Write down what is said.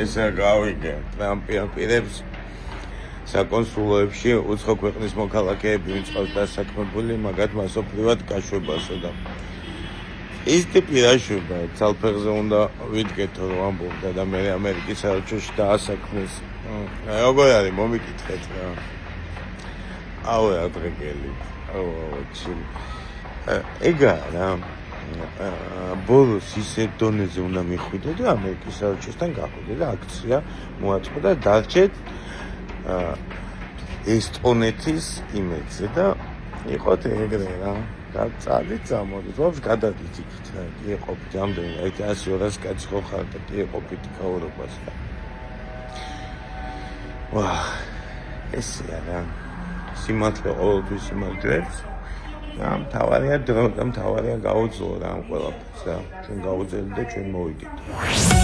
ესა გავიგე ტრამპი აპირებს საკონსულოებში უცხო ქვეყნის მოქალაქეები ვინც ყავს დასაქმებული მაგათ მასობრივად გაშვებასო და ის ტიპი რაშვება ცალფეხზე უნდა ვიდგეთო რომ ამბობდა და მე ამერიკის საელჩოში დაასაქმეს როგორ არის მომიკითხეთ რა აუ ადრეგელი აუ ჩილი ეგა რა ბოლოს ისე დონეზე უნდა მიხვიდე და ამერიკის საელჩოსთან გახვიდე და აქცია მოაწყო და დარჩეთ ესტონეთის იმედზე და იყოთ ეგრე რა გაწადით წამოდით ვაფშე გადადით იქით რა იყოფით ამდენი აი 100-200 კაცი ხო ხარ და იყოფით ევროპას რა ვა ესია რა სიმართლე ყოველთვის სიმართლეებს და მთავარია დრო და მთავარია გაუძლო რა ამ ყველაფერს რა ჩვენ გაუძლეთ და ჩვენ მოვიგეთ